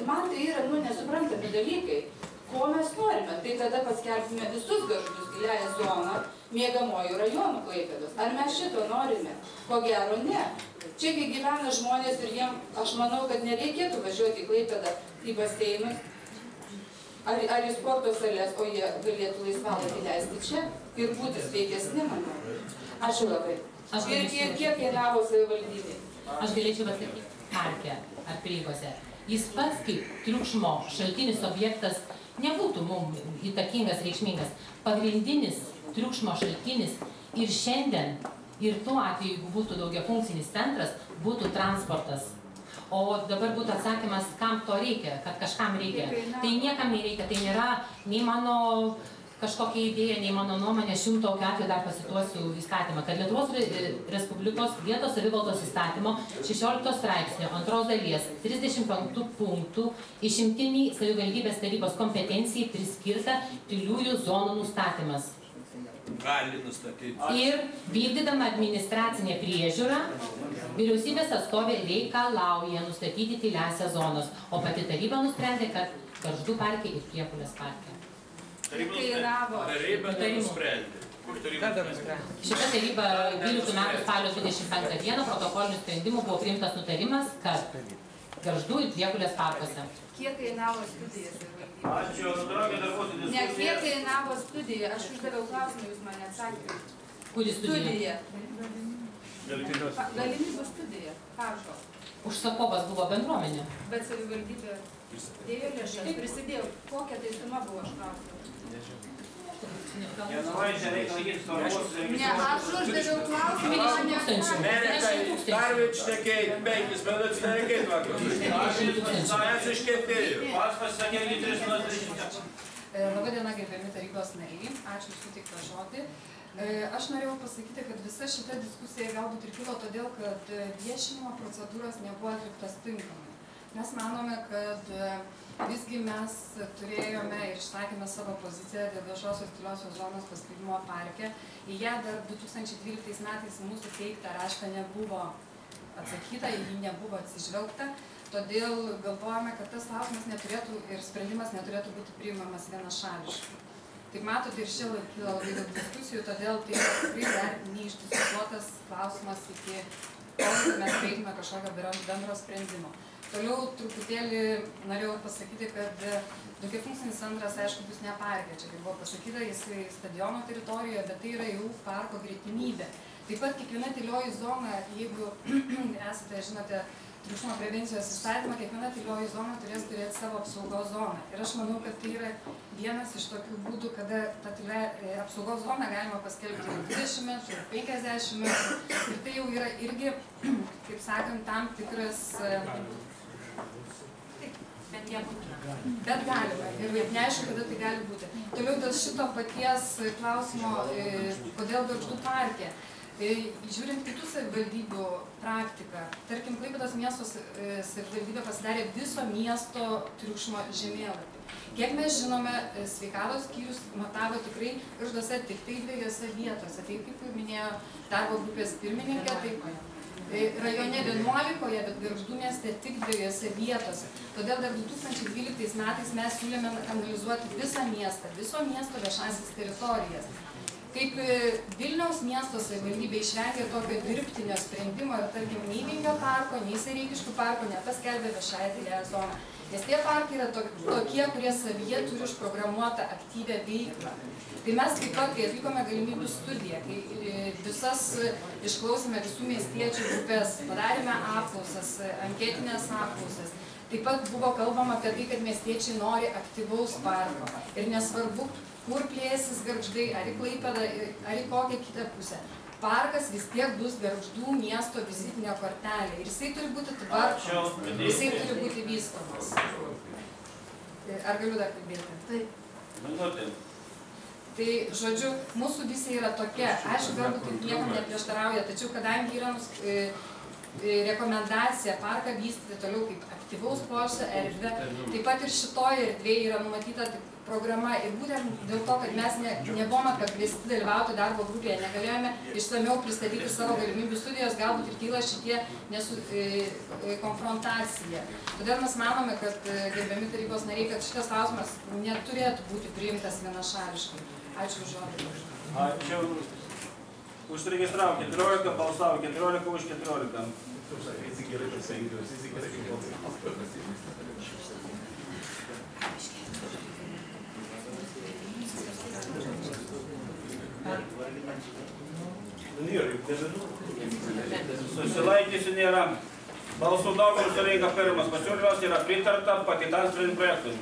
man tai yra, nesuprantami dalykai. Ko mes norime? Tai tada paskelbime visus Gargždus giliąją zoną miegamojų rajonų Klaipėdos. Ar mes šito norime? Ko gero ne. Čiagi gyvena žmonės ir jiem, aš manau, kad nereikėtų važiuoti į Klaipėdą į baseinus ar į sporto sales, o jie galėtų laisvalaikį leisti čia ir būti sveikesni, manau. Ačiū labai. Ir kiek kainavo savivaldybei? Aš galėčiau pasakyti, parke ar prieigose. Jis pats kaip triukšmo šaltinis objektas nebūtų mums įtakingas, reikšmingas. Pagrindinis triukšmo šaltinis ir šiandien, ir tuo atveju, jeigu būtų daugiafunkcinis centras, būtų transportas. O dabar būtų atsakymas, kam to reikia, kad kažkam reikia. Tai niekam nereikia, tai nėra nei mano kažkokia idėja, nei mano nuomonė, aš jums tokiu atveju dar pasituosiu įstatymą, kad Lietuvos Respublikos vietos savivaldos įstatymo 16 straipsnio 2 dalies 35 punktų išimtiniai savivaldybės tarybos kompetencijai priskirta tyliųjų zonų nustatymas. Gali nustatyti. Ir vykdydama administracinę priežiūrą, vyriausybės atstovė reikalauja nustatyti tyliąsias zonas, o pati taryba nusprendė, kad Gargždų parke ir Priekulės parke. Taryba nenusprendė. Šita taryba 12 metų spalio 25 dieną protokolinių sprendimų buvo priimtas nutarimas, kad Gargždų ir Priekulės parkuose. Kiek kainavo studija savivaldybė? Ačiū, nutraukė darbuotojų diskusiją. Ne, kiek kainavo studija? Aš uždaviau klausimą, jūs man neatsakėte. Kuri studija? Galimybių studija. Pažo. Užsakovas buvo bendruomenė. Bet savivaldybė dėjo lėšas, prisidėjo. Kokia tai suma buvo, aš klausiu? Ne, aš uždaviau klausimą. Nereikai, Darvič nekeit, 5 minutės nereikeit vakar. Mes iškentėjų. Pats pasakė, 3 minutės. Labą dieną, gerbiami tarybos nariai. Ačiū už suteiktą žodį. Aš norėjau pasakyti, kad visa šita diskusija galbūt ir kilo todėl, kad viešinimo procedūros nebuvo atliktos tinkamai. Mes manome, kad visgi mes turėjome ir išsakėme savo poziciją dėl viešosios tyliosios zonos paskelbimo parke. Į ją dar 2012 metais mūsų teiktą raštą nebuvo atsakyta, į jį nebuvo atsižvelgta. Todėl galvojame, kad tas klausimas neturėtų ir sprendimas neturėtų būti priimamas vienašališkai. Kaip matote, ir čia kyla labai daug diskusijų, todėl tai tikrai dar neišdiskutuotas klausimas iki kol mes prieitume kažkokio bendro sprendimo. Toliau truputėlį norėjau pasakyti, kad daugiafunkcinis centras, aišku, bus ne parke. Čia, kaip buvo pasakyta, jisai stadiono teritorijoje, bet tai yra jau parko gretimybė. Taip pat kiekviena tylioji zona, jeigu esate, žinote, triukšmo prevencijos įstatymą, kiekviena tylioji zona turės turėti savo apsaugos zoną. Ir aš manau, kad tai yra vienas iš tokių būdų, kada tą apsaugos zoną galima paskelbti 20 metrų, 50 metrų. Ir tai jau yra irgi, kaip sakant, tam tikras... Bet galima. Ir neaišku, kada tai gali būti. Toliau dėl šito paties klausimo, kodėl Gargždų parke. Žiūrint kitų savivaldybių praktiką, tarkim, Klaipėdos miesto savivaldybė pasidarė viso miesto triukšmo žemėlapį. Kiek mes žinome, sveikatos skyrius matavo tikrai Gargžduose tik tai 2 vietose. Tai kaip minėjo darbo grupės pirmininkė, tai rajone 11, bet Gargždų mieste tik 2 vietose. Todėl dar 2012 metais mes siūlėme analizuoti visą miestą, viso miesto viešasis teritorijas. Kaip Vilniaus miesto savivaldybė išvengė tokio dirbtinio sprendimo ir, tarkim, nei Vingio parko, nei Sereikiškių parko nepaskelbė viešąją tyliąją zoną. Nes tie parkai yra tokie, kurie savyje turi užprogramuotą aktyvią veiklą. Tai mes taip pat, kai atlikome galimybių studiją, kai išklausėme visų miestiečių grupės, padarėme apklausas, anketinės apklausas, taip pat buvo kalbama apie tai, kad miestiečiai nori aktyvaus parko. Ir nesvarbu, kur plėsis Gargždai, ar į Klaipėdą, ar į kokią kitą pusę. Parkas vis tiek bus Gargždų miesto vizitinė kortelė. Ir jisai turi būti tvarkomas, jisai turi būti vystomas. Ar galiu dar kalbėti? Taip. Tai, žodžiu, mūsų vizija yra tokia. Aišku, galbūt tai niekam neprieštarauja, tačiau kadangi yra rekomendacija parką vystyti toliau kaip aktyvaus poilsio erdvę. Taip pat ir šitoje erdvėje yra numatyta programa ir būtent dėl to, kad mes nebuvome pakviesti dalyvauti darbo grupėje, negalėjome išsamiau pristatyti savo galimybių studijos, galbūt ir kyla šitie konfrontacija. Todėl mes manome, kad gerbiami tarybos nariai, kad šitas klausimas neturėtų būti priimtas vienašališkai. Ačiū už žodį. Ačiū. Užsiregistravo 14, balsavo 14 už 14. Susilaikysiu nėra. Balsų daugumos surenka pirmas. Pasiūlymas yra pritarta pateiktam sprendimų projektui.